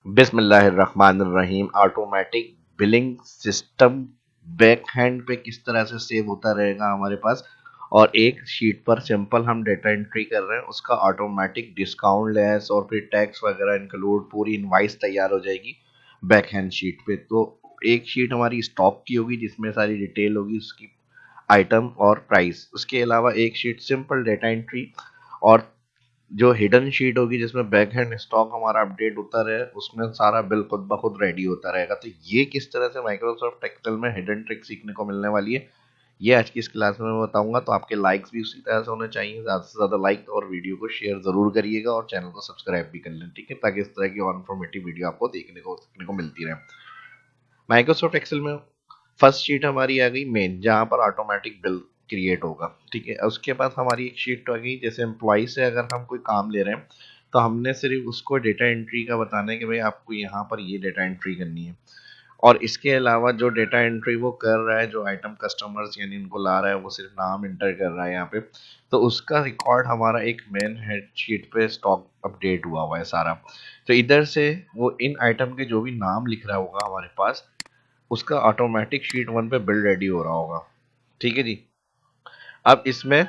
बिस्मिल्लाहिर्रहमानिर्रहीम। Automatic billing system back hand पे किस तरह से सेव होता रहेगा हमारे पास, और एक शीट पर सिंपल हम डेटा एंट्री कर रहे हैं, उसका ऑटोमेटिक डिस्काउंट लेस और फिर टैक्स वगैरह इंक्लूड पूरी इनवाइस तैयार हो जाएगी बैक हैंड शीट पे। तो एक शीट हमारी स्टॉक की होगी जिसमें सारी डिटेल होगी उसकी, आइटम और प्राइस। उसके अलावा एक शीट सिंपल डेटा एंट्री, और जो हिडन शीट होगी जिसमें बैक हैंड स्टॉक हमारा अपडेट होता रहे, उसमें सारा बिल खुद ब खुद रेडी होता रहेगा। तो ये किस तरह से माइक्रोसॉफ्ट एक्सेल में हिडन ट्रिक सीखने को मिलने वाली है, ये आज की इस क्लास में मैं बताऊंगा। तो आपके लाइक्स भी उसी तरह से होने चाहिए, ज़्यादा से ज़्यादा लाइक और वीडियो को शेयर ज़रूर करिएगा और चैनल को सब्सक्राइब भी कर लें, ठीक है, ताकि इस तरह की और इन्फॉर्मेटिव वीडियो आपको सीखने को मिलती रहे। माइक्रोसॉफ्ट एक्सेल में फर्स्ट शीट हमारी आ गई मेन, जहाँ पर ऑटोमेटिक बिल क्रिएट होगा, ठीक है। उसके बाद हमारी एक शीट आ गई, जैसे एम्प्लॉय से अगर हम कोई काम ले रहे हैं तो हमने सिर्फ उसको डेटा एंट्री का बताना है कि भाई आपको यहाँ पर ये डेटा एंट्री करनी है, और इसके अलावा जो डेटा एंट्री वो कर रहा है, जो आइटम कस्टमर्स यानी इनको ला रहा है, वो सिर्फ नाम इंटर कर रहा है यहाँ पे। तो उसका रिकॉर्ड हमारा एक मेन हेड शीट पे स्टॉक अपडेट हुआ है सारा। तो इधर से वो इन आइटम के जो भी नाम लिख रहा होगा हमारे पास, उसका ऑटोमेटिक शीट वन पे बिल रेडी हो रहा होगा, ठीक है जी। अब इसमें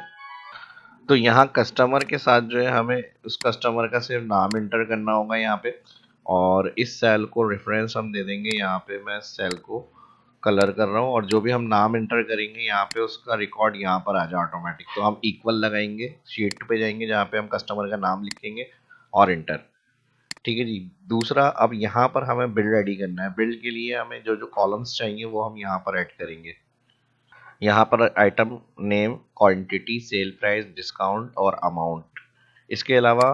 तो यहाँ कस्टमर के साथ जो है हमें उस कस्टमर का सिर्फ नाम इंटर करना होगा यहाँ पे, और इस सेल को रेफरेंस हम दे देंगे। यहाँ पे मैं सेल को कलर कर रहा हूँ, और जो भी हम नाम इंटर करेंगे यहाँ पे उसका रिकॉर्ड यहाँ पर आ जाए ऑटोमेटिक। तो हम इक्वल लगाएंगे, शीट पे जाएंगे जहाँ पे हम कस्टमर का नाम लिखेंगे और इंटर, ठीक है जी। दूसरा, अब यहाँ पर हमें बिल रेडी करना है। बिल के लिए हमें जो जो कॉलम्स चाहिए वो हम यहाँ पर ऐड करेंगे। यहाँ पर item name, quantity, sale price, discount और अमाउंट। इसके अलावा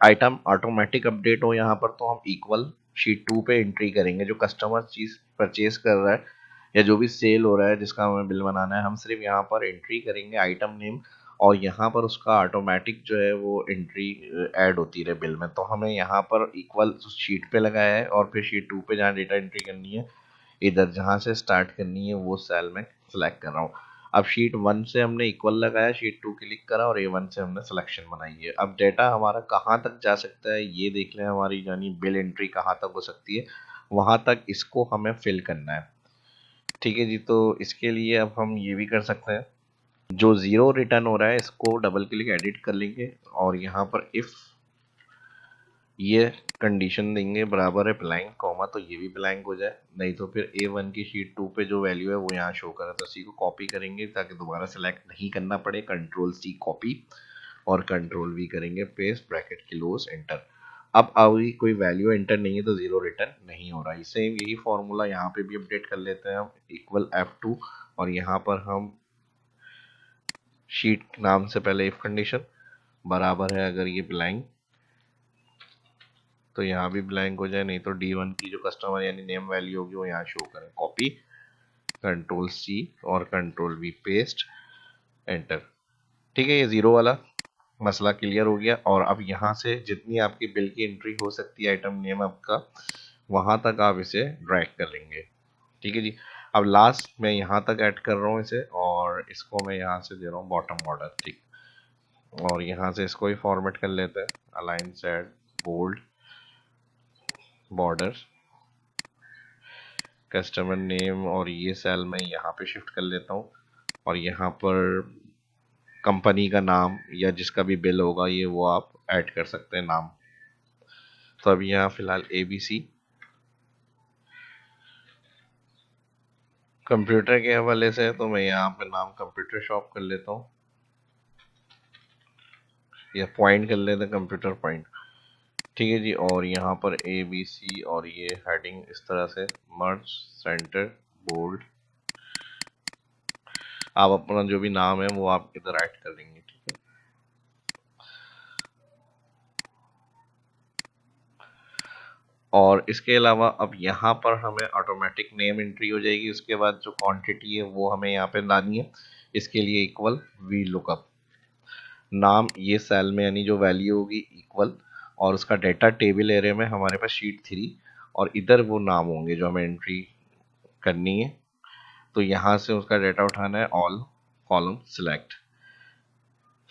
आइटम ऑटोमेटिक अपडेट हो यहाँ पर, तो हम इक्वल शीट 2 पे एंट्री करेंगे। जो कस्टमर चीज़ परचेज कर रहा है या जो भी सेल हो रहा है जिसका हमें बिल बनाना है, हम सिर्फ यहाँ पर एंट्री करेंगे आइटम नेम, और यहाँ पर उसका ऑटोमेटिक जो है वो एंट्री ऐड होती रहे बिल में। तो हमें यहाँ पर इक्वल शीट पे लगाया है, और फिर शीट 2 पे जहाँ डेटा एंट्री करनी है, इधर जहाँ से स्टार्ट करनी है वो सेल में सेलेक्ट कर रहा हूँ। अब शीट 1 से हमने इक्वल लगाया, शीट 2 क्लिक करा और A1 से हमने सिलेक्शन बनाई है। अब डेटा हमारा कहाँ तक जा सकता है ये देख लें, हमारी यानी बिल एंट्री कहाँ तक हो सकती है, वहाँ तक इसको हमें फिल करना है, ठीक है जी। तो इसके लिए अब हम ये भी कर सकते हैं, जो ज़ीरो रिटर्न हो रहा है इसको डबल क्लिक एडिट कर लेंगे, और यहाँ पर इफ़ ये कंडीशन देंगे बराबर है ब्लैंक कॉमा, तो ये भी ब्लैंक हो जाए, नहीं तो फिर A1 की शीट 2 पे जो वैल्यू है वो यहाँ शो करे। तो इसी को कॉपी करेंगे ताकि दोबारा सेलेक्ट नहीं करना पड़े, कंट्रोल C कॉपी और कंट्रोल V करेंगे पेस्ट, ब्रैकेट क्लोज, एंटर। अब अभी कोई वैल्यू एंटर नहीं है तो जीरो रिटर्न नहीं हो रहा है। सेम यही फॉर्मूला यहाँ पे भी अपडेट कर लेते हैं हम, इक्वल F2, और यहाँ पर हम शीट नाम से पहले इफ कंडीशन बराबर है, अगर ये ब्लैंक तो यहाँ भी ब्लैंक हो जाए, नहीं तो D1 की जो कस्टमर यानी नेम वैल्यू होगी वो यहाँ शो करें। कॉपी, कंट्रोल C और कंट्रोल V पेस्ट, एंटर, ठीक है। ये जीरो वाला मसला क्लियर हो गया। और अब यहाँ से जितनी आपकी बिल की एंट्री हो सकती है आइटम नेम आपका, वहाँ तक आप इसे ड्रैग कर लेंगे, ठीक है जी। अब लास्ट मैं यहाँ तक ऐड कर रहा हूँ इसे, और इसको मैं यहाँ से दे रहा हूँ बॉटम बॉर्डर, ठीक। और यहाँ से इसको ही फॉर्मेट कर लेते हैं, align set bold border, customer name, और ये सेल मैं यहाँ पे शिफ्ट कर लेता हूँ, और यहाँ पर कंपनी का नाम या जिसका भी बिल होगा ये वो आप ऐड कर सकते हैं नाम। तो अभी यहाँ फिलहाल ABC कंप्यूटर के हवाले से है, तो मैं यहाँ पे नाम कंप्यूटर शॉप कर लेता हूँ, या पॉइंट कर लेते हैं कंप्यूटर पॉइंट, ठीक है जी। और यहाँ पर ABC और ये हेडिंग इस तरह से मर्ज सेंटर बोल्ड, आप अपना जो भी नाम है वो आप इधर ऐड कर देंगे, ठीक है। और इसके अलावा अब यहाँ पर हमें ऑटोमेटिक नेम एंट्री हो जाएगी। उसके बाद जो क्वांटिटी है वो हमें यहाँ पे लानी है, इसके लिए इक्वल वी लुकअप, नाम ये सेल में यानी जो वैल्यू होगी इक्वल, और उसका डेटा टेबल एरिया में हमारे पास शीट 3, और इधर वो नाम होंगे जो हमें एंट्री करनी है। तो यहाँ से उसका डेटा उठाना है, ऑल कॉलम सिलेक्ट,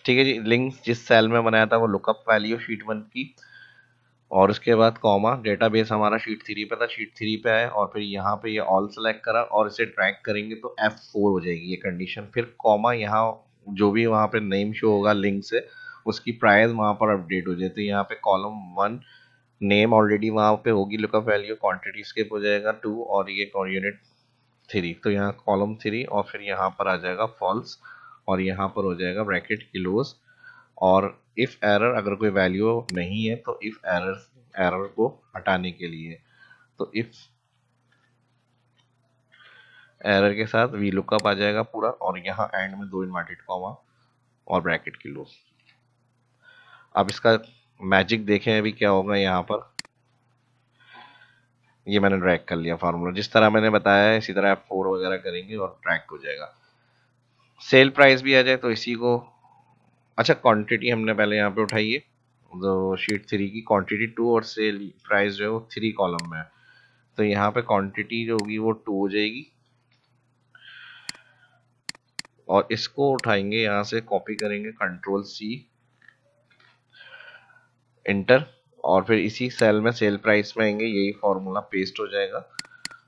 ठीक है जी। लिंक जिस सेल में बनाया था वो लुकअप वैल्यू शीट 1 की, और उसके बाद कॉमा, डेटाबेस हमारा शीट 3 पे था, शीट 3 पे आए और फिर यहाँ पे ये ऑल सेलेक्ट करा और इसे ड्रैग करेंगे तो F4 हो जाएगी ये कंडीशन। फिर कॉमा, यहाँ जो भी वहाँ पे नेम शो होगा लिंक से उसकी प्राइस वहाँ पर अपडेट हो जाए। तो यहाँ पे कॉलम 1 नेम ऑलरेडी वहाँ पे होगी लुकअप वैल्यू, क्वांटिटी स्किप हो जाएगा 2 और ये यूनिट 3, तो यहाँ कॉलम 3 और फिर यहाँ पर आ जाएगा फॉल्स और यहाँ पर हो जाएगा ब्रैकेट किलोस। और इफ एरर, अगर कोई वैल्यू नहीं है तो इफ एरर को हटाने के लिए, तो इफ एरर के साथ वी लुकअप आ जाएगा पूरा और यहाँ एंड में 2 इन्वर्टेड कॉमा और ब्रैकेट क्लोज। अब इसका मैजिक देखें अभी क्या होगा। यहाँ पर ये मैंने ड्रैग कर लिया फार्मूला, जिस तरह मैंने बताया है इसी तरह F4 वगैरह करेंगे और ड्रैग हो जाएगा। सेल प्राइस भी आ जाए तो इसी को, अच्छा क्वांटिटी हमने पहले यहाँ पे उठाई है, तो शीट 3 की क्वांटिटी 2 और सेल प्राइस जो है वो 3 कॉलम में है, तो यहाँ पे क्वांटिटी जो होगी वो 2 हो जाएगी और इसको उठाएंगे यहाँ से, कॉपी करेंगे Ctrl+C इंटर और फिर इसी सेल में सेल प्राइस में आएंगे, यही फॉर्मूला पेस्ट हो जाएगा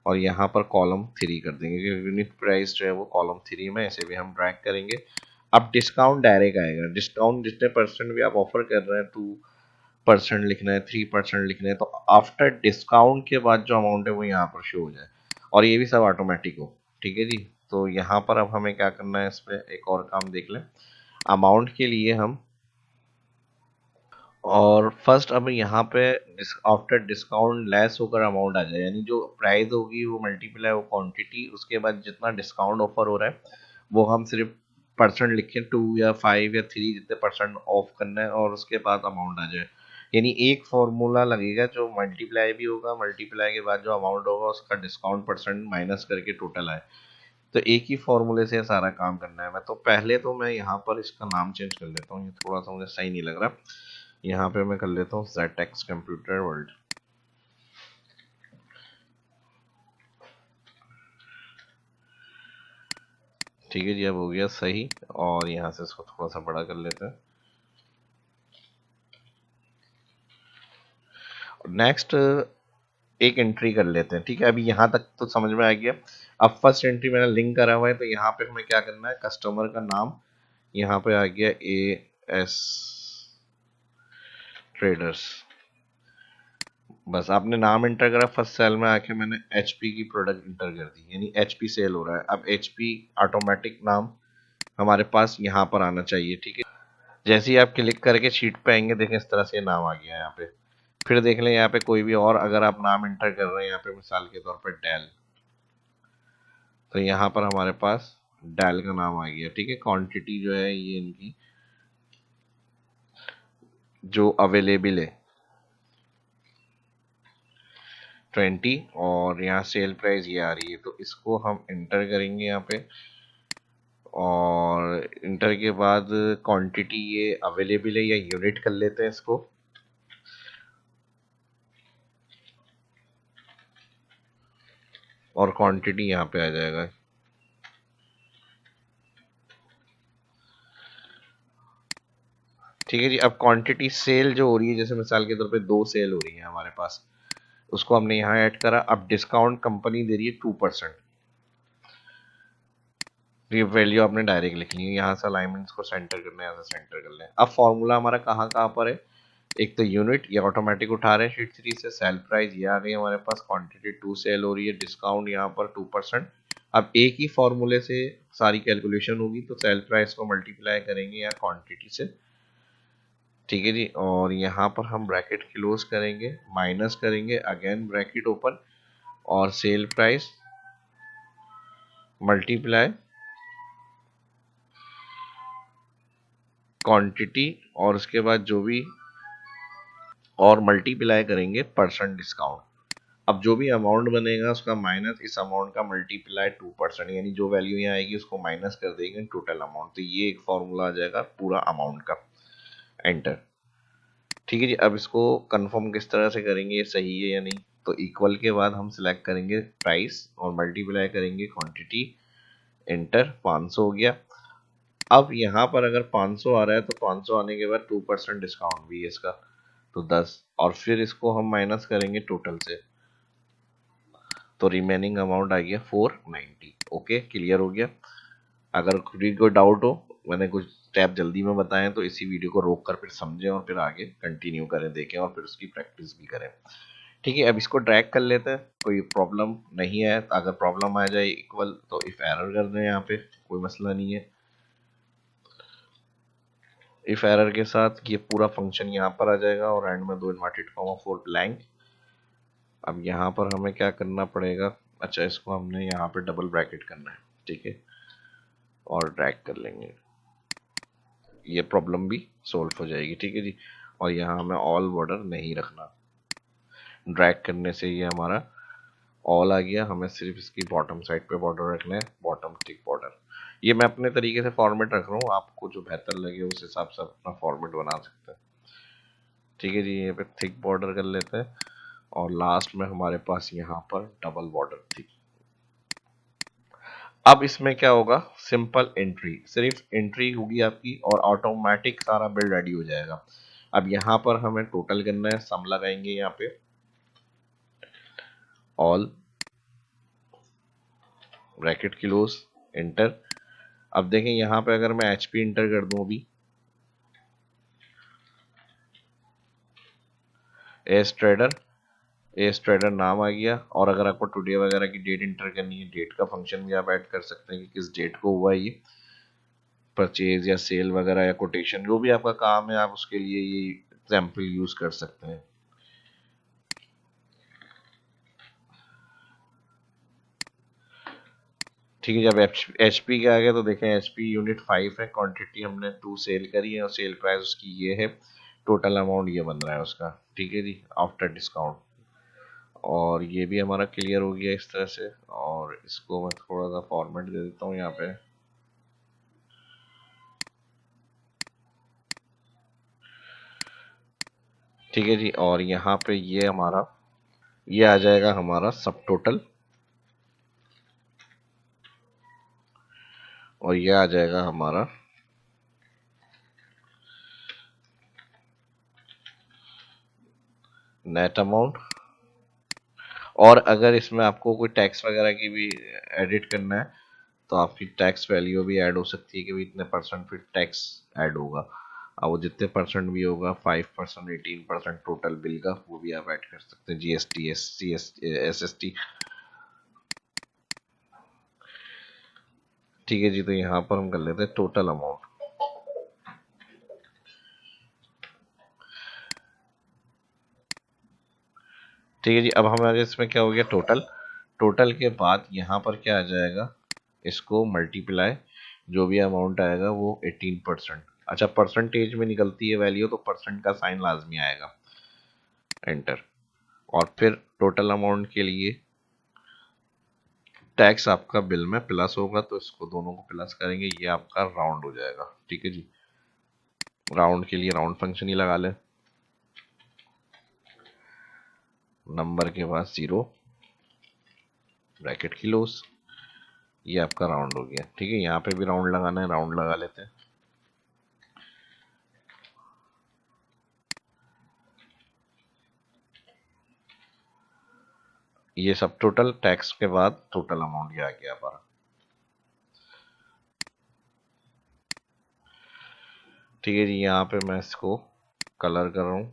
और यहाँ पर कॉलम 3 कर देंगे क्योंकि यूनिट प्राइस जो है वो कॉलम 3 में, इसे भी हम ड्रैग करेंगे। अब डिस्काउंट डायरेक्ट आएगा, डिस्काउंट जितने परसेंट भी आप ऑफर कर रहे हैं 2% लिखना है, 3% लिखना है, तो आफ्टर डिस्काउंट के बाद जो अमाउंट है वो यहाँ पर शो हो जाए और ये भी सब ऑटोमेटिक हो। ठीक है जी, तो यहाँ पर अब हमें क्या करना है, इस पर एक और काम देख लें। अमाउंट के लिए हम, और फर्स्ट अब यहाँ पे आफ्टर डिस्काउंट लेस होकर अमाउंट आ जाए, यानी जो प्राइस होगी वो मल्टीप्लाई वो क्वांटिटी, उसके बाद जितना डिस्काउंट ऑफर हो रहा है वो हम सिर्फ परसेंट लिखें, 2 या 5 या 3 जितने परसेंट ऑफ करना है और उसके बाद अमाउंट आ जाए। यानी एक फॉर्मूला लगेगा जो मल्टीप्लाई भी होगा, मल्टीप्लाई के बाद जो अमाउंट होगा उसका डिस्काउंट परसेंट माइनस करके टोटल आए। तो एक ही फॉर्मूले से सारा काम करना है। मैं तो पहले तो मैं यहाँ पर इसका नाम चेंज कर लेता हूँ, ये थोड़ा सा मुझे सही नहीं लग रहा। यहाँ पे मैं कर लेता हूँ ZX कंप्यूटर वर्ल्ड। ठीक है जी, अब हो गया सही और यहाँ से इसको थोड़ा सा बड़ा कर लेते हैं। नेक्स्ट एक एंट्री कर लेते हैं। ठीक है, अभी यहाँ तक तो समझ में आ गया। अब फर्स्ट एंट्री मैंने लिंक करा हुआ है, तो यहाँ पे हमें क्या करना है, कस्टमर का नाम यहाँ पे आ गया AS ट्रेडर्स। बस आपने नाम एंटर करा, फर्स्ट सेल में आके मैंने HP की प्रोडक्ट एंटर कर दी, यानी HP सेल हो रहा है। अब HP ऑटोमेटिक नाम हमारे पास यहाँ पर आना चाहिए। ठीक है, जैसे ही आप क्लिक करके शीट पे आएंगे, देखें इस तरह से नाम आ गया यहाँ पे। फिर देख लें यहाँ पे कोई भी और अगर आप नाम एंटर कर रहे हैं, यहाँ पे मिसाल के तौर पर डेल, तो यहाँ पर हमारे पास डेल का नाम आ गया। ठीक है, क्वांटिटी जो है ये इनकी जो अवेलेबल है 20 और यहाँ सेल प्राइस ये आ रही है, तो इसको हम इंटर करेंगे यहाँ पे और इंटर के बाद क्वांटिटी ये अवेलेबल है या यूनिट कर लेते हैं इसको, और क्वांटिटी यहाँ पे आ जाएगा। ठीक है जी, अब क्वांटिटी सेल जो हो रही है, जैसे मिसाल के तौर पे 2 सेल हो रही है हमारे पास, उसको हमने यहाँ ऐड करा। अब डिस्काउंट कंपनी दे रही है 2%, ये वैल्यू आपने डायरेक्ट लिखनी है, यहाँ से अलाइनमेंट्स को सेंटर करना है, यहाँ से सेंटर कर लें। अब फॉर्मूला हमारा कहाँ कहाँ पर है, एक तो यूनिट ये ऑटोमेटिक उठा रहे हैं शीट 3 से, सेल प्राइस ये आ गई हमारे पास, क्वांटिटी 2 सेल हो रही है, डिस्काउंट यहाँ पर 2%। अब एक ही फॉर्मूले से सारी कैलकुलेशन होगी, तो सेल प्राइस को मल्टीप्लाई करेंगे या क्वांटिटी से। ठीक है जी, और यहाँ पर हम ब्रैकेट क्लोज करेंगे, माइनस करेंगे, अगेन ब्रैकेट ओपन और सेल प्राइस मल्टीप्लाई क्वांटिटी और उसके बाद जो भी और मल्टीप्लाई करेंगे परसेंट डिस्काउंट। अब जो भी अमाउंट बनेगा उसका माइनस इस अमाउंट का मल्टीप्लाई 2%, यानी जो वैल्यू यहाँ आएगी उसको माइनस कर देंगे टोटल अमाउंट, तो ये एक फॉर्मूला आ जाएगा पूरा अमाउंट का। एंटर। ठीक है जी, अब इसको कंफर्म किस तरह से करेंगे ये सही है या नहीं, तो इक्वल के बाद हम सिलेक्ट करेंगे प्राइस और मल्टीप्लाई करेंगे क्वांटिटी। एंटर, 500 हो गया। अब यहाँ पर अगर 500 आ रहा है तो 500 आने के बाद 2% डिस्काउंट भी है इसका, तो 10, और फिर इसको हम माइनस करेंगे टोटल से, तो रिमेनिंग अमाउंट आ गया 490। ओके, क्लियर हो गया। अगर खुद कोई डाउट हो, मैंने कुछ स्टेप जल्दी में बताएं तो इसी वीडियो को रोक कर फिर समझें और फिर आगे कंटिन्यू करें, देखें और फिर उसकी प्रैक्टिस भी करें। ठीक है, अब इसको ड्रैग कर लेते हैं, कोई प्रॉब्लम नहीं है। अगर प्रॉब्लम आ जाए इक्वल तो इफ एरर कर दें, यहाँ पे कोई मसला नहीं है। इफ एरर के साथ ये पूरा फंक्शन यहाँ पर आ जाएगा और एंड में 2 इनवर्टेड कॉमा 4 ब्लैंक। अब यहाँ पर हमें क्या करना पड़ेगा, अच्छा इसको हमने यहाँ पे डबल ब्रैकेट करना है, ठीक है, और ड्रैग कर लेंगे, ये प्रॉब्लम भी सोल्व हो जाएगी। ठीक है जी, और यहाँ हमें ऑल बॉर्डर नहीं रखना, ड्रैग करने से ये हमारा ऑल आ गया, हमें सिर्फ इसकी बॉटम साइड पे बॉर्डर रखना है, बॉटम थिक बॉर्डर। ये मैं अपने तरीके से फॉर्मेट रख रहा हूँ, आपको जो बेहतर लगे उस हिसाब से अपना फॉर्मेट बना सकते हैं। ठीक है जी, यहाँ पे थिक बॉर्डर कर लेते हैं और लास्ट में हमारे पास यहाँ पर डबल बॉर्डर थी। अब इसमें क्या होगा, सिंपल एंट्री, सिर्फ एंट्री होगी आपकी और ऑटोमेटिक सारा बिल रेडी हो जाएगा। अब यहाँ पर हमें टोटल करना है, सम लगाएंगे यहाँ पे, ऑल ब्रैकेट क्लोज, एंटर। अब देखें यहाँ पे अगर मैं एचपी इंटर कर दूं अभी, एस ट्रेडर नाम आ गया। और अगर आपको टुडे वगैरह की डेट इंटर करनी है, डेट का फंक्शन भी आप ऐड कर सकते हैं कि किस डेट को हुआ ये परचेज या सेल वगैरह या कोटेशन, जो भी आपका काम है आप उसके लिए ये एग्जाम्पल यूज कर सकते हैं। ठीक है, जब एच पी के आ गया तो देखें एच पी यूनिट 5 है, क्वांटिटी हमने 2 सेल करी है और सेल प्राइस उसकी ये है, टोटल अमाउंट ये बन रहा है उसका। ठीक है जी, आफ्टर डिस्काउंट। और ये भी हमारा क्लियर हो गया इस तरह से, और इसको मैं थोड़ा सा फॉर्मेट दे देता हूँ यहाँ पे। ठीक है जी, और यहाँ पे ये आ जाएगा हमारा सब टोटल, और ये आ जाएगा हमारा नेट अमाउंट। और अगर इसमें आपको कोई टैक्स वगैरह की भी एडिट करना है तो आपकी टैक्स वैल्यू भी ऐड हो सकती है कि भाई इतने परसेंट फिर टैक्स ऐड होगा। अब वो जितने परसेंट भी होगा, 5%, 18% टोटल बिल का, वो भी आप ऐड कर सकते हैं, जीएसटी, एसएसटी। ठीक है जी, तो यहाँ पर हम कर लेते हैं टोटल अमाउंट। ठीक है जी, अब हमारे इसमें क्या हो गया, टोटल। टोटल के बाद यहाँ पर क्या आ जाएगा, इसको मल्टीप्लाई, जो भी अमाउंट आएगा वो 18%। अच्छा, परसेंटेज में निकलती है वैल्यू तो परसेंट का साइन लाजमी आएगा, एंटर। और फिर टोटल अमाउंट के लिए टैक्स आपका बिल में प्लस होगा तो इसको दोनों को प्लस करेंगे, ये आपका राउंड हो जाएगा। ठीक है जी, राउंड के लिए राउंड फंक्शन ही लगा लें, नंबर के बाद 0 ब्रैकेट क्लोज, ये आपका राउंड हो गया। ठीक है, यहाँ पे भी राउंड लगाना है, राउंड लगा लेते हैं। ये सब टोटल टैक्स के बाद टोटल अमाउंट ये आ गया हमारा। ठीक है जी, यहाँ पे मैं इसको कलर कर रहा हूँ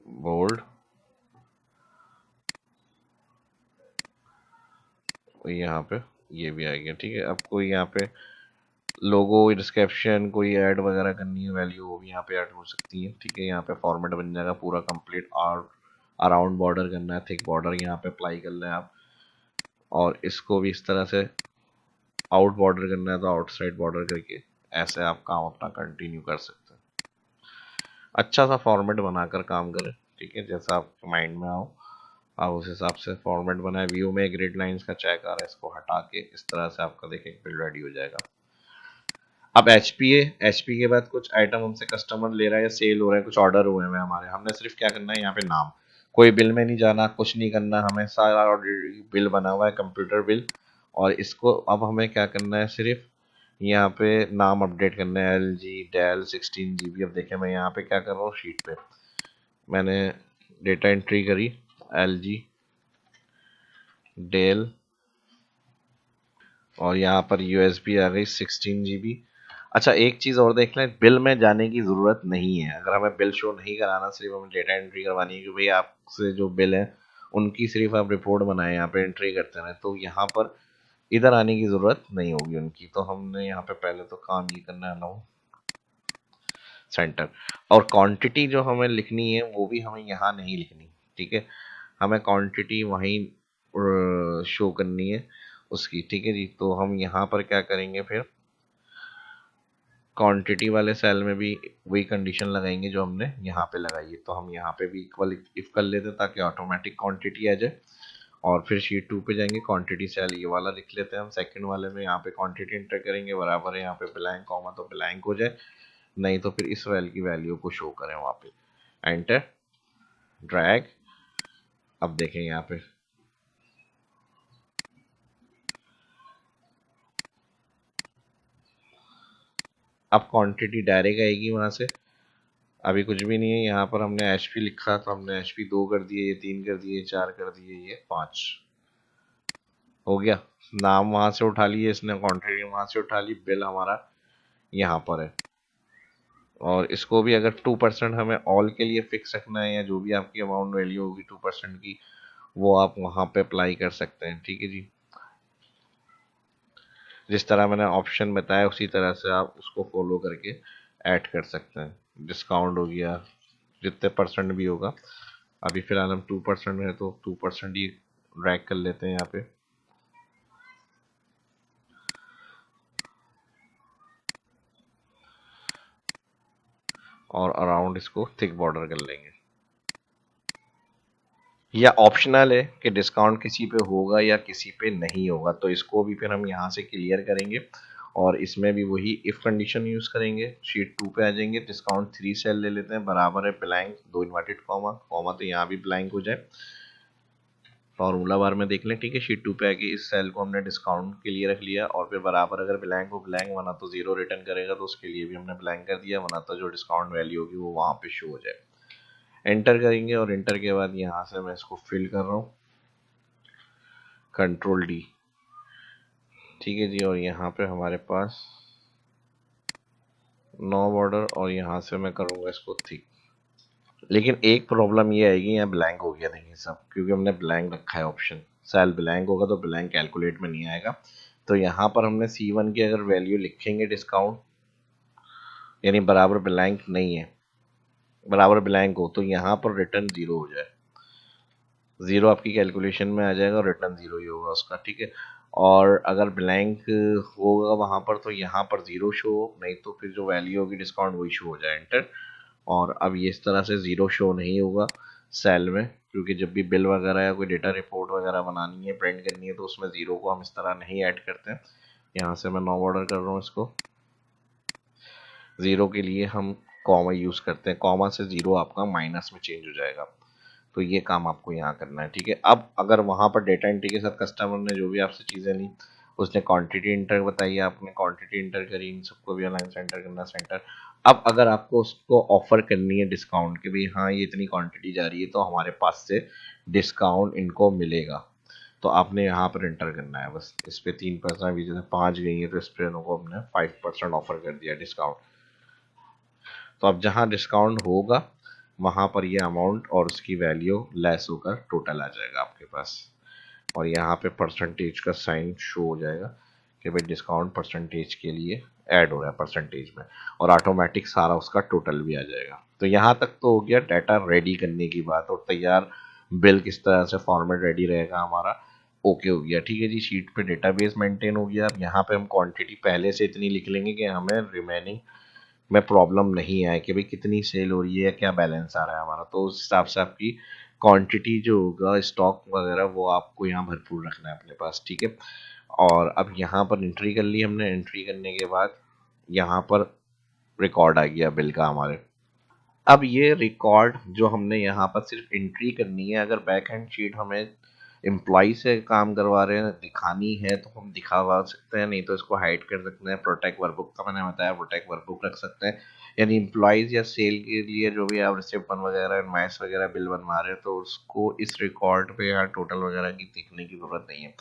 बोल्ड, यहाँ पे ये भी आ गया। ठीक है, अब कोई यहाँ पे लोगो, डिस्क्रिप्शन, कोई ऐड वगैरह करनी है वैल्यू, वो भी यहाँ पे ऐड हो सकती है। ठीक है, यहाँ पे फॉर्मेट बन जाएगा पूरा कंप्लीट, और अराउंड बॉर्डर करना है, थिक बॉर्डर यहाँ पे अप्लाई कर लें आप, और इसको भी इस तरह से आउट बॉर्डर करना है तो आउटसाइड बॉर्डर करके ऐसे आप काम अपना कंटिन्यू कर सकते हैं। अच्छा सा फॉर्मेट बनाकर काम करें, ठीक है, जैसा आपके माइंड में आओ आप उस हिसाब से फॉर्मेट बनाए। व्यू में ग्रिड लाइंस का चेक आ रहा है, इसको हटा के इस तरह से आपका देखें बिल रेडी हो जाएगा। अब एचपी के बाद कुछ आइटम हमसे कस्टमर ले रहा है या सेल हो रहा है, कुछ ऑर्डर हुए हैं हमारे, हमने सिर्फ क्या करना है, यहाँ पे नाम, कोई बिल में नहीं जाना, कुछ नहीं करना, हमें सारा बिल बना हुआ है कंप्यूटर बिल। और इसको अब हमें क्या करना है, सिर्फ यहाँ पे नाम अपडेट करना है, एल जी डेल 16 GB। अब देखें मैं यहाँ पे क्या कर रहा हूँ, शीट पे मैंने डेटा एंट्री करी, एल जी डेल, और यहाँ पर यूएसबी आ गई 16 GB। अच्छा एक चीज़ और देख लें, बिल में जाने की ज़रूरत नहीं है। अगर हमें बिल शो नहीं कराना, सिर्फ हमें डेटा एंट्री करवानी है कि भाई आपसे जो बिल है उनकी सिर्फ आप रिपोर्ट बनाएं, यहाँ पे एंट्री करते रहें, तो यहाँ पर इधर आने की ज़रूरत नहीं होगी उनकी। तो हमने यहाँ पे पहले तो काम ये करना है, अलाउ सेंटर। और क्वांटिटी जो हमें लिखनी है वो भी हमें यहाँ नहीं लिखनी, ठीक है, हमें क्वांटिटी वहीं शो करनी है उसकी, ठीक है जी। तो हम यहाँ पर क्या करेंगे, फिर क्वांटिटी वाले सेल में भी वही कंडीशन लगाएंगे जो हमने यहाँ पे लगाई है। तो हम यहाँ पे भी इक्वल इफ कर लेते हैं ताकि ऑटोमेटिक क्वांटिटी आ जाए। और फिर शीट 2 पे जाएंगे, क्वांटिटी सेल ये वाला लिख लेते हैं हम, सेकंड वाले में यहाँ पे क्वांटिटी एंटर करेंगे, बराबर है यहाँ पे ब्लैंक कॉमा, तो ब्लैंक हो जाए, नहीं तो फिर इस वैल की वैल्यू को शो करें वहाँ पे, एंटर, ड्रैग। अब देखें यहाँ पे अब क्वांटिटी डायरेक्ट आएगी वहाँ से, अभी कुछ भी नहीं है। यहाँ पर हमने एचपी लिखा तो हमने एचपी 2 कर दिए, ये 3 कर दिए, 4 कर दिए, ये 5 हो गया। नाम वहाँ से उठा लिए इसने, क्वांटिटी वहाँ से उठा ली, बिल हमारा यहाँ पर है। और इसको भी अगर 2% हमें ऑल के लिए फिक्स रखना है, या जो भी आपकी अमाउंट वैल्यू होगी 2% की, वो आप वहाँ पे अप्लाई कर सकते हैं, ठीक है जी। जिस तरह मैंने ऑप्शन बताया उसी तरह से आप उसको फॉलो करके ऐड कर सकते हैं। डिस्काउंट हो गया, जितने परसेंट भी होगा, अभी फिलहाल हम 2% है तो 2% ही ड्रैग कर लेते हैं यहाँ पे। और अराउंड इसको थिक बॉर्डर कर लेंगे। या ऑप्शनल है कि डिस्काउंट किसी पे होगा या किसी पे नहीं होगा, तो इसको भी फिर हम यहाँ से क्लियर करेंगे। और इसमें भी वही इफ कंडीशन यूज करेंगे। शीट 2 पे आ जाएंगे, डिस्काउंट 3 सेल ले लेते हैं, बराबर है ब्लैंक, 2 इन्वर्टेड कॉमा कॉमा, तो यहाँ भी ब्लैंक हो जाए। फॉर्मूला बार में देख लें, ठीक है। शीट 2 पे आके इस सेल को हमने डिस्काउंट के लिए रख लिया, और फिर बराबर अगर ब्लैंक हो ब्लैंक, वरना तो जीरो रिटर्न करेगा, तो उसके लिए भी हमने ब्लैंक कर दिया, वरना तो जो डिस्काउंट वैल्यू होगी वो वहाँ पे शो हो जाए। एंटर करेंगे, और एंटर के बाद यहाँ से मैं इसको फिल कर रहा हूँ, कंट्रोल डी, ठीक है जी। और यहाँ पे हमारे पास नो बॉर्डर, और यहाँ से मैं करूँगा इसको थिक। लेकिन एक प्रॉब्लम ये आएगी, यहाँ ब्लैंक हो गया देखिए सब, क्योंकि हमने ब्लैंक रखा है ऑप्शन। सेल ब्लैंक होगा तो ब्लैंक कैलकुलेट में नहीं आएगा। तो यहाँ पर हमने C1 की अगर वैल्यू लिखेंगे डिस्काउंट, यानी बराबर ब्लैंक नहीं है, बराबर ब्लैंक हो, तो यहाँ पर रिटर्न जीरो हो जाए, जीरो आपकी कैलकुलेशन में आ जाएगा और रिटर्न जीरो ही होगा उसका, ठीक है। और अगर ब्लैंक होगा वहाँ पर तो यहाँ पर जीरो शो, नहीं तो फिर जो वैल्यू होगी डिस्काउंट वही शो हो जाए, एंटर। और अब ये इस तरह से जीरो शो नहीं होगा सेल में, क्योंकि जब भी बिल वगैरह या कोई डेटा रिपोर्ट वगैरह बनानी है, प्रिंट करनी है, तो उसमें जीरो को हम इस तरह नहीं ऐड करते हैं। यहाँ से मैं नो ऑर्डर कर रहा हूँ इसको, जीरो के लिए हम कॉमा यूज करते हैं, कॉमा से जीरो आपका माइनस में चेंज हो जाएगा। तो ये काम आपको यहाँ करना है, ठीक है। अब अगर वहाँ पर डेटा एंट्री के साथ कस्टमर ने जो भी आपसे चीज़ें ली, उसने क्वांटिटी इंटर बताई, आपने क्वांटिटी इंटर करी, इन सबको भी अलाइन सेंटर करना, सेंटर। अब अगर आपको उसको ऑफर करनी है डिस्काउंट कि भाई हाँ ये इतनी क्वांटिटी जा रही है तो हमारे पास से डिस्काउंट इनको मिलेगा, तो आपने यहाँ पर इंटर करना है बस। इस पे 3%, अभी जैसे 5 गई है तो इस पर इनको हमने 5% ऑफर कर दिया डिस्काउंट। तो अब जहाँ डिस्काउंट होगा वहाँ पर ये अमाउंट और उसकी वैल्यू लेस होकर टोटल आ जाएगा आपके पास, और यहाँ पे परसेंटेज का साइन शो हो जाएगा कि भाई डिस्काउंट परसेंटेज के लिए ऐड हो रहा है परसेंटेज में, और ऑटोमेटिक सारा उसका टोटल भी आ जाएगा। तो यहाँ तक तो हो गया डाटा रेडी करने की बात, और तैयार बिल किस तरह से फॉर्मेट रेडी रहेगा हमारा, ओके हो गया, ठीक है जी। शीट पे डेटाबेस मेंटेन हो गया। अब यहाँ पे हम क्वांटिटी पहले से इतनी लिख लेंगे कि हमें रिमेनिंग में प्रॉब्लम नहीं आए कि भाई कितनी सेल हो रही है, क्या बैलेंस आ रहा है हमारा। तो उस हिसाब से आपकी क्वांटिटी जो होगा, स्टॉक वगैरह, वो आपको यहाँ भरपूर रखना है अपने पास, ठीक है। और अब यहाँ पर एंट्री कर ली हमने, एंट्री करने के बाद यहाँ पर रिकॉर्ड आ गया बिल का हमारे। अब ये रिकॉर्ड जो हमने यहाँ पर सिर्फ एंट्री करनी है, अगर बैक हैंड शीट हमें एम्प्लॉय से काम करवा रहे हैं, दिखानी है तो हम दिखावा सकते हैं, नहीं तो इसको हाइड कर सकते हैं। प्रोटेक्ट वर्कबुक का मैंने बताया, प्रोटेक्ट वर्कबुक रख सकते हैं। यानी एम्प्लॉयज़ या सेल के लिए जो भी आप रिसिप्ट वगैरह इनवॉइस वगैरह बिल बनवा रहे हैं तो उसको इस रिकॉर्ड पे या टोटल वगैरह की देखने की ज़रूरत नहीं है।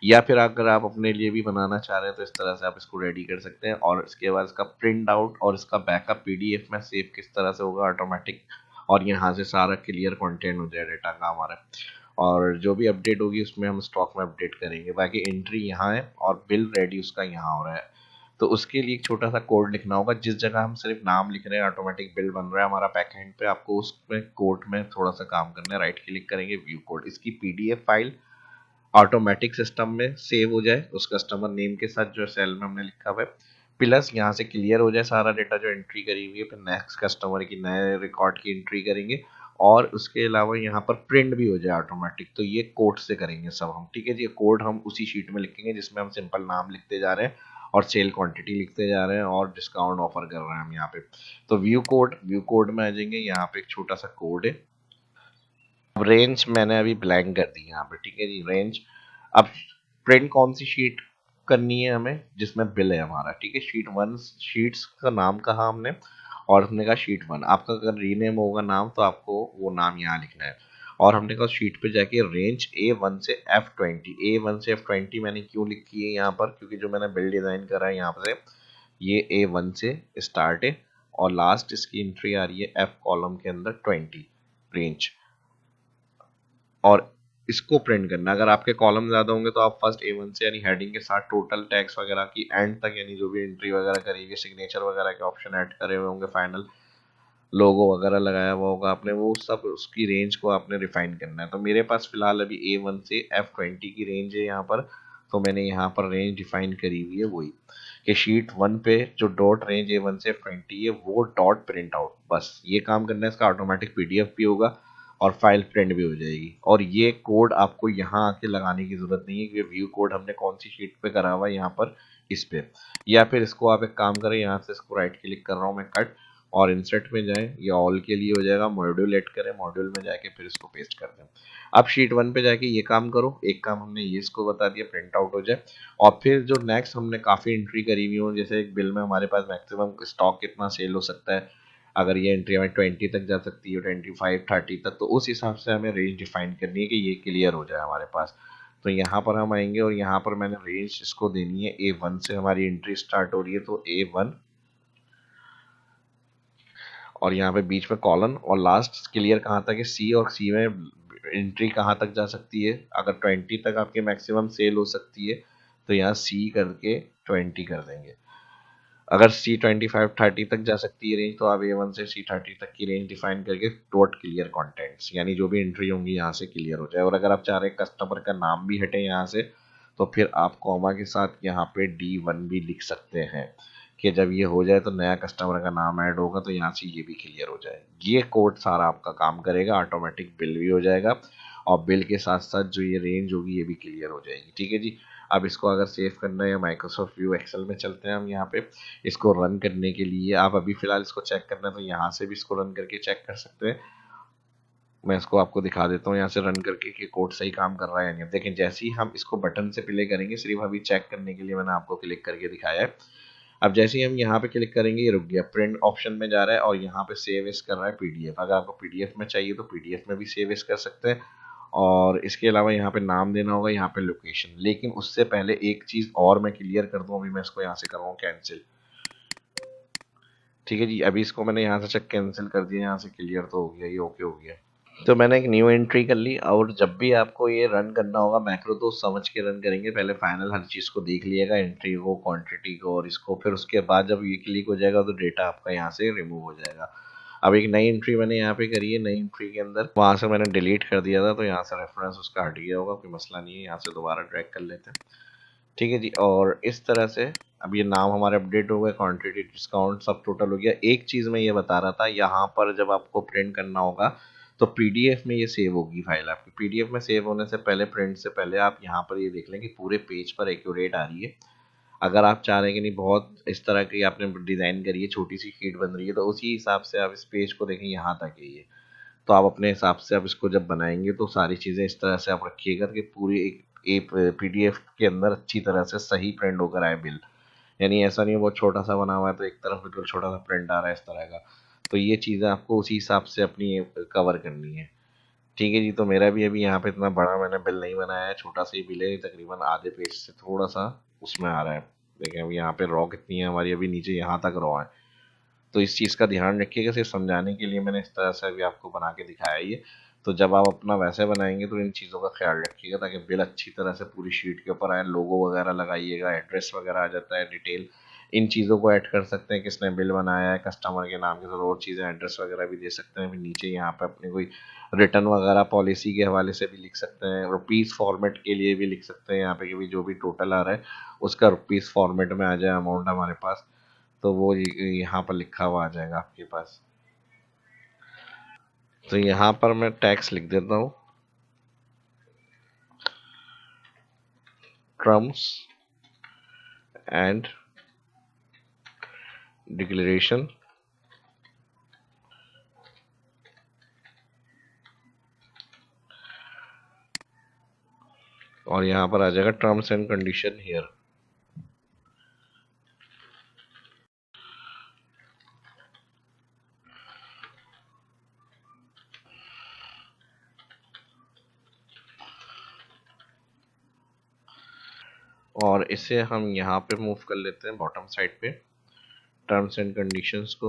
या फिर अगर आप अपने लिए भी बनाना चाह रहे हैं तो इस तरह से आप इसको रेडी कर सकते हैं। और इसके बाद इसका प्रिंट आउट और इसका बैकअप पीडीएफ में सेव किस तरह से होगा ऑटोमेटिक, और यहाँ से सारा क्लियर कंटेंट हो जाए डेटा का हमारा। और जो भी अपडेट होगी उसमें हम स्टॉक में अपडेट करेंगे। बाकी एंट्री यहाँ है और बिल रेडी उसका यहाँ हो रहा है। तो उसके लिए एक छोटा सा कोड लिखना होगा। जिस जगह हम सिर्फ नाम लिख रहे हैं ऑटोमेटिक बिल बन रहा है हमारा बैकएंड पे, आपको उसमें कोड में थोड़ा सा काम करना है। राइट क्लिक करेंगे, व्यू कोड, इसकी पीडीएफ फाइल ऑटोमेटिक सिस्टम में सेव हो जाए उस कस्टमर नेम के साथ जो सेल में हमने लिखा हुआ है, प्लस यहाँ से क्लियर हो जाए सारा डेटा जो एंट्री करी हुई है। फिर नेक्स्ट कस्टमर की नए रिकॉर्ड की एंट्री करेंगे और उसके अलावा यहाँ पर प्रिंट भी हो जाए ऑटोमेटिक। तो ये कोड से करेंगे सब हम, ठीक है जी। ये कोड हम उसी शीट में लिखेंगे जिसमें हम सिंपल नाम लिखते जा रहे हैं और सेल क्वांटिटी लिखते जा रहे हैं और डिस्काउंट ऑफर कर रहे हैं हम यहाँ पे। तो व्यू कोड में आ जाएंगे, यहाँ पे एक छोटा सा कोड है। अब रेंज मैंने अभी ब्लैंक कर दी यहाँ पे, ठीक है जी, रेंज। अब प्रिंट कौन सी शीट करनी है हमें, जिसमें बिल है हमारा, ठीक है। शीट वन, शीट्स का नाम कहा हमने और हमने कहा शीट वन। आपका अगर रीनेम होगा नाम तो आपको वो नाम यहाँ लिखना है। और हमने कहा शीट पे जाके रेंज A1 से F20, A1 से F20 मैंने क्यों लिखी है यहाँ पर, क्योंकि जो मैंने बिल डिजाइन करा है यहाँ पर ये A1 से स्टार्ट है और लास्ट इसकी एंट्री आ रही है F कॉलम के अंदर 20 रेंज। और इसको प्रिंट करना, अगर आपके कॉलम ज्यादा होंगे तो आप फर्स्ट A1 से यानी हेडिंग के साथ टोटल टैक्स वगैरह की एंड तक, यानी जो भी एंट्री वगैरह करेंगे, सिग्नेचर वगैरह के ऑप्शन ऐड करे हुए होंगे, फाइनल लोगो वगैरह लगाया हुआ होगा आपने, वो सब उसकी रेंज को आपने रिफाइन करना है। तो मेरे पास फिलहाल अभी A1 से F20 की रेंज है यहाँ पर, तो मैंने यहाँ पर रेंज डिफाइन करी हुई है वही कि शीट वन पे जो डॉट रेंज A1 से F20 है वो डॉट प्रिंट आउट, बस ये काम करना है। इसका ऑटोमेटिक पीडीएफ भी होगा और फाइल प्रिंट भी हो जाएगी। और ये कोड आपको यहाँ आके लगाने की जरूरत नहीं है क्योंकि व्यू कोड हमने कौन सी शीट पे करा हुआ है यहाँ पर, इस पे। या फिर इसको आप एक काम करें, यहाँ से इसको राइट क्लिक कर रहा हूँ मैं, कट, और इंसर्ट में जाएं, ये ऑल के लिए हो जाएगा, मॉड्यूल ऐड करें, मॉड्यूल में जाके फिर इसको पेस्ट कर दें। अब शीट वन पे जाके ये काम करो, एक काम हमने ये इसको बता दिया, प्रिंट आउट हो जाए। और फिर जो नेक्स्ट हमने काफ़ी एंट्री करी हुई हो, जैसे एक बिल में हमारे पास मैक्सिमम स्टॉक कितना सेल हो सकता है, अगर ये एंट्री हमें 20 तक जा सकती है, 25 30 तक, तो उस हिसाब से हमें रेंज डिफाइन करनी है कि ये क्लियर हो जाए हमारे पास। तो यहाँ पर हम आएंगे और यहाँ पर मैंने रेंज इसको देनी है A1 से, हमारी एंट्री स्टार्ट हो रही है तो A1, और यहाँ पे बीच में कॉलन, और लास्ट क्लियर कहाँ तक है C, और C में एंट्री कहाँ तक जा सकती है, अगर 20 तक आपकी मैक्सिमम सेल हो सकती है तो यहाँ C करके 20 कर देंगे। अगर C25 30 तक जा सकती है रेंज तो आप A1 से C30 तक की रेंज डिफाइन करके डॉट क्लियर कंटेंट्स, यानी जो भी एंट्री होंगी यहाँ से क्लियर हो जाए। और अगर आप चाह रहे कस्टमर का नाम भी हटे यहाँ से तो फिर आप कॉमा के साथ यहाँ पे D1 भी लिख सकते हैं कि जब ये हो जाए तो नया कस्टमर का नाम ऐड होगा तो यहाँ से ये भी क्लियर हो जाए। ये कोड सारा आपका काम करेगा, ऑटोमेटिक बिल भी हो जाएगा और बिल के साथ साथ जो ये रेंज होगी ये भी क्लियर हो जाएगी, ठीक है जी। अब इसको अगर सेव करना है या माइक्रोसॉफ्ट व्यू एक्सेल में चलते हैं हम, यहाँ पे इसको रन करने के लिए आप अभी फिलहाल इसको चेक करना है तो यहाँ से भी इसको रन करके चेक कर सकते हैं। मैं इसको आपको दिखा देता हूँ यहाँ से रन करके कि कोड सही काम कर रहा है या नहीं। देखें जैसे ही हम इसको बटन से प्ले करेंगे, सिर्फ अभी चेक करने के लिए मैंने आपको क्लिक करके दिखाया है। अब जैसे ही हम यहाँ पे क्लिक करेंगे ये रुक गया, प्रिंट ऑप्शन में जा रहा है और यहाँ पे सेव एज कर रहा है पीडीएफ। अगर आपको पीडीएफ में चाहिए तो पीडीएफ में भी सेव एज कर सकते हैं। और इसके अलावा यहाँ पे नाम देना होगा, यहाँ पे लोकेशन। लेकिन उससे पहले एक चीज और मैं क्लियर कर दूं, अभी मैं इसको यहाँ से कर रहा हूँ कैंसिल, ठीक है जी। अभी इसको मैंने यहाँ से चेक कैंसिल कर दिया, यहाँ से क्लियर तो हो गया, ये ओके हो गया। तो मैंने एक न्यू एंट्री कर ली। और जब भी आपको ये रन करना होगा मैक्रो तो समझ के रन करेंगे, पहले फाइनल हर चीज़ को देख लिएगा, एंट्री को, क्वांटिटी को और इसको। फिर उसके बाद जब ये क्लिक हो जाएगा तो डेटा आपका यहाँ से रिमूव हो जाएगा। अब एक नई एंट्री मैंने यहाँ पे करी है, नई एंट्री के अंदर वहाँ से मैंने डिलीट कर दिया था तो यहाँ से रेफरेंस उसका हट गया होगा, कोई मसला नहीं है। यहाँ से दोबारा ट्रैक कर लेते हैं, ठीक है जी। और इस तरह से अब ये नाम हमारे अपडेट हो गए, क्वांटिटी, डिस्काउंट सब टोटल हो गया। एक चीज़ मैं ये बता रहा था, यहाँ पर जब आपको प्रिंट करना होगा तो पीडीएफ में ये सेव होगी फाइल आपकी। पीडीएफ में सेव होने से पहले, प्रिंट से पहले आप यहाँ पर ये देख लें कि पूरे पेज पर एक्यूरेट आ रही है। अगर आप चाह रहे हैं कि नहीं बहुत इस तरह की आपने डिज़ाइन करी है, छोटी सी शीट बन रही है, तो उसी हिसाब से आप इस पेज को देखें, यहाँ तक है ये। तो आप अपने हिसाब से आप इसको जब बनाएंगे तो सारी चीज़ें इस तरह से आप रखिएगा कि पूरी एक पीडीएफ के अंदर अच्छी तरह से सही प्रिंट होकर आए बिल। यानी ऐसा नहीं है बहुत छोटा सा बना हुआ है तो एक तरफ बिल्कुल छोटा सा प्रिंट आ रहा है इस तरह का। तो ये चीज़ें आपको उसी हिसाब से अपनी कवर करनी है। ठीक है जी, तो मेरा भी अभी यहाँ पे इतना बड़ा मैंने बिल नहीं बनाया है, छोटा सा ही बिल है, तकरीबन आधे पेज से थोड़ा सा उसमें आ रहा है। देखें अभी यहाँ पे रॉ कितनी है हमारी, अभी नीचे यहाँ तक रॉ है। तो इस चीज़ का ध्यान रखिएगा, सिर्फ समझाने के लिए मैंने इस तरह से अभी आपको बना के दिखाया ये। तो जब आप अपना वैसे बनाएंगे तो इन चीज़ों का ख्याल रखिएगा ताकि बिल अच्छी तरह से पूरी शीट के ऊपर आए। लोगो वगैरह लगाइएगा, एड्रेस वगैरह आ जाता है, डिटेल इन चीज़ों को ऐड कर सकते हैं, किसने बिल बनाया है, कस्टमर के नाम के साथ और चीज़ें, एड्रेस वगैरह भी दे सकते हैं। फिर नीचे यहाँ पे अपने कोई रिटर्न वगैरह पॉलिसी के हवाले से भी लिख सकते हैं, रुपीज़ फॉर्मेट के लिए भी लिख सकते हैं यहाँ पे कि भी जो भी टोटल आ रहा है उसका रुपीज़ फॉर्मेट में आ जाए अमाउंट हमारे पास। तो वो यहाँ पर लिखा हुआ आ जाएगा आपके पास। तो यहाँ पर मैं टैक्स लिख देता हूँ, टर्म्स एंड डिक्लेरेशन। और यहाँ पर आ जाएगा टर्म्स एंड कंडीशन हियर। और इसे हम यहाँ पे मूव कर लेते हैं बॉटम साइड पे, टर्म्स एंड कंडीशंस को,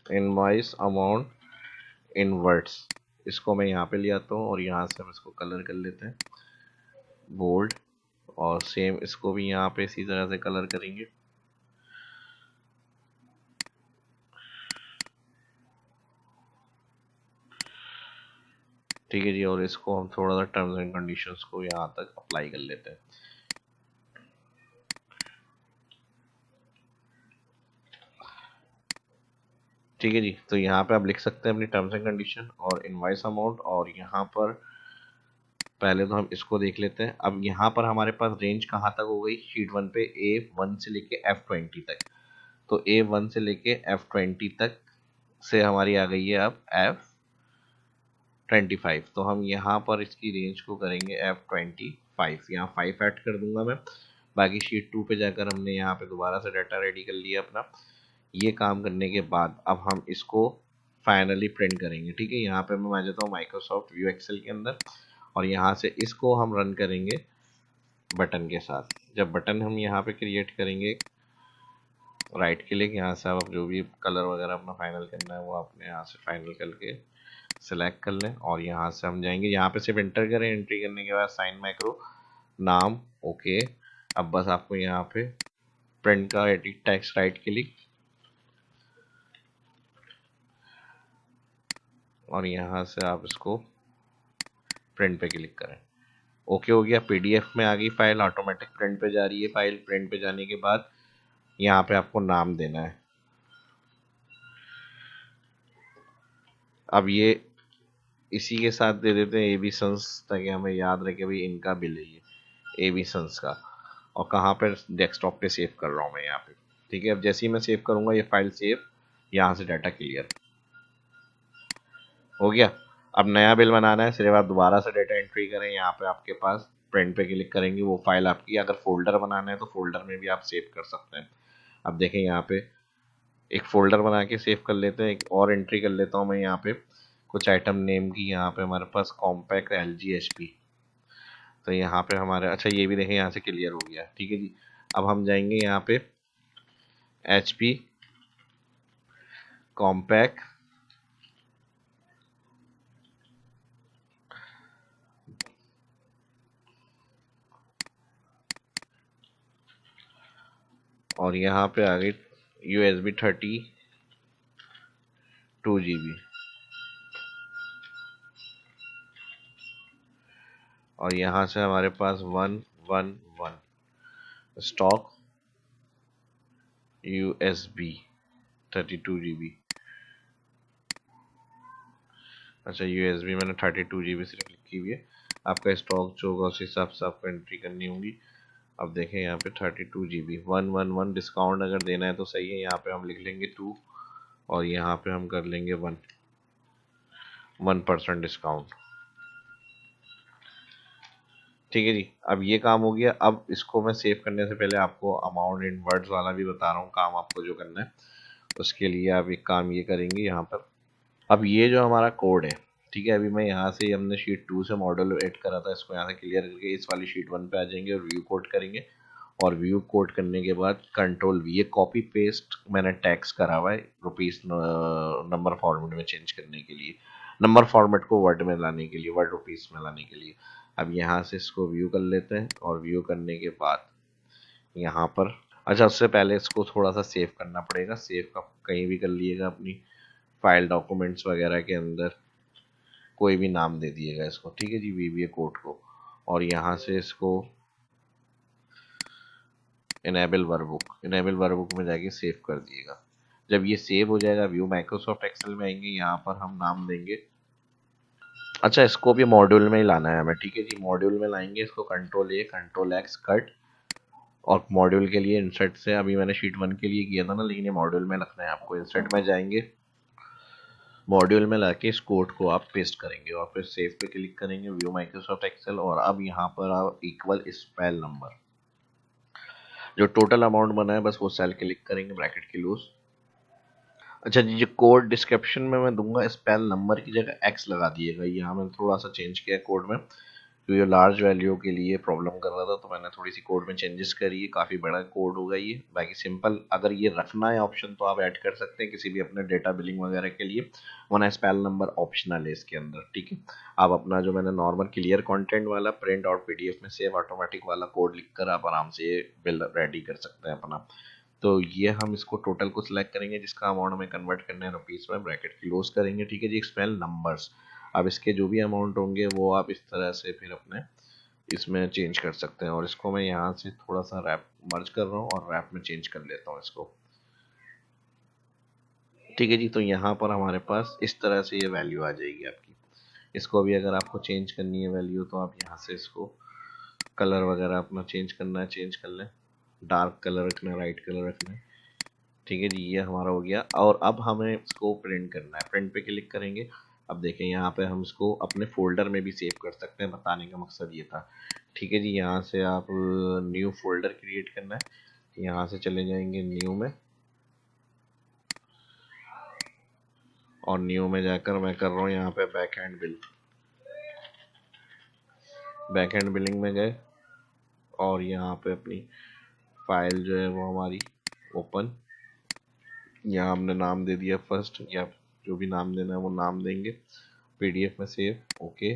इनवॉइस अमाउंट इन वर्ड्स, इसको मैं यहाँ पे ले आता हूँ और यहाँ से हम इसको कलर कर लेते हैं बोल्ड। और सेम इसको भी यहाँ पे इसी तरह से कलर करेंगे। ठीक है जी, और इसको हम थोड़ा सा टर्म्स एंड कंडीशंस को यहाँ तक अप्लाई कर लेते हैं। ठीक है जी, तो यहाँ पे आप लिख सकते हैं अपनी टर्म्स एंड कंडीशन और इनवॉइस अमाउंट। और यहाँ पर पहले तो हम इसको देख लेते हैं। अब यहाँ पर हमारे पास रेंज कहाँ तक हो गई शीट 1 पे, A1 से लेके F20 तक। तो A1 से लेके F20 तक से हमारी आ गई है अब F25। तो हम यहाँ पर इसकी रेंज को करेंगे F25, यहाँ 5 ऐड कर दूंगा मैं। बाकी शीट 2 पे जाकर हमने यहाँ पे दोबारा से डाटा रेडी कर लिया अपना। ये काम करने के बाद अब हम इसको फाइनली प्रिंट करेंगे। ठीक है, यहाँ पे मैं आ जाता हूँ माइक्रोसॉफ्ट व्यू एक्सेल के अंदर और यहाँ से इसको हम रन करेंगे बटन के साथ। जब बटन हम यहाँ पे क्रिएट करेंगे, राइट क्लिक, यहाँ से आप जो भी कलर वगैरह अपना फाइनल करना है वो आपने यहाँ से फाइनल करके सिलेक्ट कर लें। और यहाँ से हम जाएंगे, यहाँ पे सिर्फ एंटर करें, एंट्री करने के बाद साइन मैक्रो नाम ओके। अब बस आपको यहाँ पे प्रिंट का एडिट टेक्स्ट, राइट क्लिक और यहाँ से आप इसको प्रिंट पे क्लिक करें। ओके हो गया, पीडीएफ में आ गई फाइल, ऑटोमेटिक प्रिंट पे जा रही है फाइल। प्रिंट पे जाने के बाद यहाँ पे आपको नाम देना है। अब ये इसी के साथ दे देते हैं एबी सन्स, ताकि हमें याद रहे भाई इनका बिल है ये एबी सन्स का। और कहाँ पर, डेस्कटॉप पे सेव कर रहा हूँ मैं यहाँ पे। ठीक है, अब जैसे ही मैं सेव करूँगा ये फाइल सेव, यहाँ से डाटा क्लियर हो गया। अब नया बिल बनाना है, सिर्फ आप दोबारा से डेटा एंट्री करें, यहाँ पे आपके पास प्रिंट पे क्लिक करेंगे, वो फाइल आपकी। अगर फोल्डर बनाना है तो फोल्डर में भी आप सेव कर सकते हैं। अब देखें यहाँ पे एक फोल्डर बना के सेव कर लेते हैं। एक और एंट्री कर लेता हूँ मैं यहाँ पे कुछ आइटम नेम की। यहाँ पे हमारे पास कॉम्पैक्ट LG HP, तो यहाँ पे हमारे, अच्छा ये भी देखें यहाँ से क्लियर हो गया। ठीक है जी, अब हम जाएंगे यहाँ पे HP कॉम्पैक्ट और यहाँ पे आ गई USB 32 GB। और यहाँ से हमारे पास 111 स्टॉक USB 32 GB। अच्छा USB मैंने 32 GB सिर्फ लिखी हुई है, आपका स्टॉक जो होगा उस हिसाब से आपको एंट्री करनी होगी। अब देखें यहाँ पे 32 GB 111 डिस्काउंट अगर देना है तो सही है, यहाँ पे हम लिख लेंगे 2 और यहाँ पे हम कर लेंगे 1% डिस्काउंट। ठीक है जी, अब ये काम हो गया। अब इसको मैं सेव करने से पहले आपको अमाउंट इन वर्ड्स वाला भी बता रहा हूँ काम आपको जो करना है। उसके लिए आप एक काम ये करेंगे यहाँ पर, अब ये जो हमारा कोड है, ठीक है, अभी मैं यहाँ से, हमने शीट 2 से मॉडल ऐड करा था, इसको यहाँ से क्लियर करके इस वाली शीट 1 पे आ जाएंगे और व्यू कोड करेंगे। और व्यू कोड करने के बाद कंट्रोल वी, ये कॉपी पेस्ट मैंने टैक्स करा हुआ है रुपीस नंबर फॉर्मेट में चेंज करने के लिए, नंबर फॉर्मेट को वर्ड में लाने के लिए, वर्ड रुपीस में लाने के लिए। अब यहाँ से इसको व्यू कर लेते हैं और व्यू करने के बाद यहाँ पर, अच्छा उससे पहले इसको थोड़ा सा सेव करना पड़ेगा। सेव का कहीं भी कर लिएगा अपनी फाइल डॉक्यूमेंट्स वगैरह के अंदर, कोई भी नाम दे दिएगा इसको, ठीक है जी, वीबीए कोड को। और यहाँ से इसको इनेबल वर्कबुक में जाके सेव कर दिएगा। जब ये सेव हो जाएगा, व्यू माइक्रोसॉफ्ट एक्सेल में आएंगे, यहाँ पर हम नाम देंगे, अच्छा इसको भी मॉड्यूल में ही लाना है हमें, ठीक है जी, मॉड्यूल में लाएंगे इसको, कंट्रोल ए कंट्रोल एक्स कट। और मॉड्यूल के लिए इंसर्ट से, अभी मैंने शीट 1 के लिए किया था ना, लेकिन ये मॉड्यूल में रखना है आपको। इंसर्ट में जाएंगे, मॉड्यूल में लाके इस कोड को आप पेस्ट करेंगे और फिर सेव पे क्लिक करेंगे, व्यू माइक्रोसॉफ्ट एक्सेल। और अब यहाँ पर आप इक्वल स्पेल नंबर, जो टोटल अमाउंट बना है बस वो सेल क्लिक करेंगे, ब्रैकेट की लूज। अच्छा जी, जो कोड डिस्क्रिप्शन में मैं दूंगा, स्पेल नंबर की जगह एक्स लगा दिएगा। यहाँ मैंने थोड़ा सा चेंज किया कोड में, तो ये लार्ज वैल्यू के लिए प्रॉब्लम कर रहा था, तो मैंने थोड़ी सी कोड में चेंजेस करी है। काफ़ी बड़ा कोड होगा ये, बाकी सिंपल, अगर ये रखना है ऑप्शन तो आप ऐड कर सकते हैं किसी भी अपने डेटा बिलिंग वगैरह के लिए, वरना स्पेल नंबर ऑप्शनल है इसके अंदर, ठीक है। आप अपना जो मैंने नॉर्मल क्लियर कंटेंट वाला प्रिंट और पीडीएफ में सेव ऑटोमेटिक वाला कोड लिखकर आप आराम से ये बिल रेडी कर सकते हैं अपना। तो ये हम इसको टोटल को सिलेक्ट करेंगे जिसका अमाउंट हमें कन्वर्ट करना है रुपीस में, ब्रैकेट क्लोज करेंगे, ठीक है जी, स्पेल नंबर्स। अब इसके जो भी अमाउंट होंगे वो आप इस तरह से फिर अपने इसमें चेंज कर सकते हैं। और इसको मैं यहाँ से थोड़ा सा रैप मर्ज कर रहा हूँ और रैप में चेंज कर लेता हूँ इसको, ठीक है जी। तो यहाँ पर हमारे पास इस तरह से ये वैल्यू आ जाएगी आपकी। इसको भी अगर आपको चेंज करनी है वैल्यू, तो आप यहाँ से इसको कलर वगैरह अपना चेंज करना है, चेंज कर लें, डार्क कलर रखना है, लाइट कलर रखना है, ठीक है जी, ये हमारा हो गया। और अब हमें इसको प्रिंट करना है, प्रिंट पे क्लिक करेंगे। अब देखें यहाँ पे हम इसको अपने फोल्डर में भी सेव कर सकते हैं, बताने का मकसद ये था, ठीक है जी। यहाँ से आप न्यू फोल्डर क्रिएट करना है, यहाँ से चले जाएंगे न्यू में, और न्यू में जाकर मैं कर रहा हूँ यहाँ पे बैक एंड बिलिंग में गए, और यहाँ पे अपनी फाइल जो है वो हमारी ओपन, यहाँ हमने नाम दे दिया फर्स्ट, या जो भी नाम देना है वो नाम देंगे, पीडीएफ में सेव, ओके।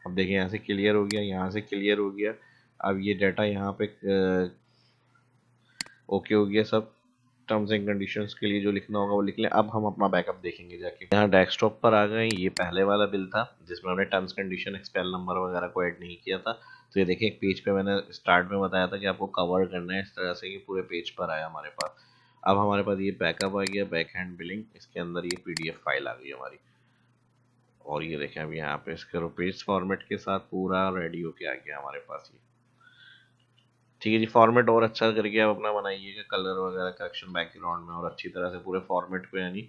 अब देखिए यहाँ से क्लियर हो गया, यहाँ से क्लियर हो गया। अब ये डाटा यहाँ पे ओके हो गया सब। टर्म्स एंड कंडीशंस के लिए जो लिखना होगा वो लिख लें। अब हम अपना बैकअप देखेंगे जाके, यहाँ डेस्कटॉप पर आ गए। ये पहले वाला बिल था जिसमें हमने टर्म्स कंडीशन एक्सपेल नंबर वगैरह को ऐड नहीं किया था। तो ये देखिए, एक पेज पे मैंने स्टार्ट में बताया था कि आपको कवर करना है, इस तरह से ये पूरे पेज पर आया हमारे पास। अब हमारे पास ये बैकअप आ गया, बैक हैंड बिलिंग, इसके अंदर ये पीडीएफ फाइल आ गई हमारी। और ये देखें अब यहाँ पे इसके रुपीज फॉर्मेट के साथ पूरा रेडी होके आ गया हमारे पास ये, ठीक है जी। फॉर्मेट और अच्छा करके आप अपना बनाइएगा, कलर वगैरह करेक्शन बैकग्राउंड में, और अच्छी तरह से पूरे फॉर्मेट को, यानी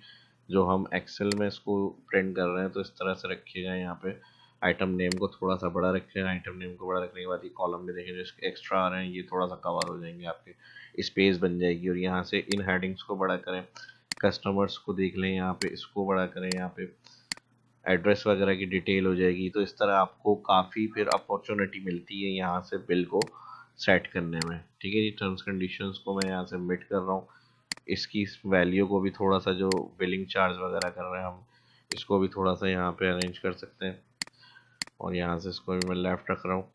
जो हम एक्सेल में इसको प्रिंट कर रहे हैं तो इस तरह से रखिएगा। यहाँ पे आइटम नेम को थोड़ा सा बड़ा रखिएगा, आइटम नेम को बड़ा रखने के बाद ये कॉलम में देखें जो इसके एक्स्ट्रा आ रहे हैं ये थोड़ा सा कवर हो जाएंगे, आपके स्पेस बन जाएगी। और यहाँ से इन हेडिंग्स को बड़ा करें, कस्टमर्स को देख लें, यहाँ पे इसको बड़ा करें, यहाँ पे एड्रेस वगैरह की डिटेल हो जाएगी। तो इस तरह आपको काफ़ी फिर अपॉर्चुनिटी मिलती है यहाँ से बिल को सेट करने में, ठीक है जी। टर्म्स कंडीशंस को मैं यहाँ से मिट कर रहा हूँ, इसकी वैल्यू को भी थोड़ा सा, जो बिलिंग चार्ज वगैरह कर रहे हैं हम, इसको भी थोड़ा सा यहाँ पे अरेंज कर सकते हैं। और यहाँ से इसको भी मैं लेफ्ट रख रहा हूँ,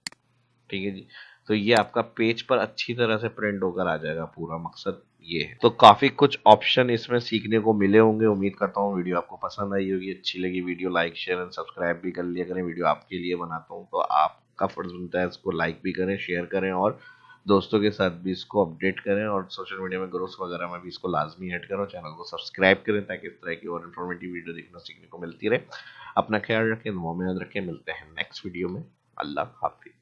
ठीक है जी। तो ये आपका पेज पर अच्छी तरह से प्रिंट होकर आ जाएगा, पूरा मकसद ये है। तो काफी कुछ ऑप्शन इसमें सीखने को मिले होंगे। उम्मीद करता हूँ वीडियो आपको पसंद आई होगी, अच्छी लगी video like share and subscribe भी कर लिया करें। वीडियो आपके लिए बनाता हूँ तो आपका फर्ज बनता है इसको लाइक भी करें, शेयर करें, और दोस्तों के साथ भी इसको अपडेट करें, और सोशल मीडिया में ग्रुप्स वगैरह में भी इसको लाजमी ऐड करो। चैनल को सब्सक्राइब करें ताकि इस तरह की और इन्फॉर्मेटिव वीडियो देखने सीखने को मिलती रहे। अपना ख्याल रखें, दुआ में याद रखें, मिलते हैं नेक्स्ट वीडियो में। अल्लाह हाफिज।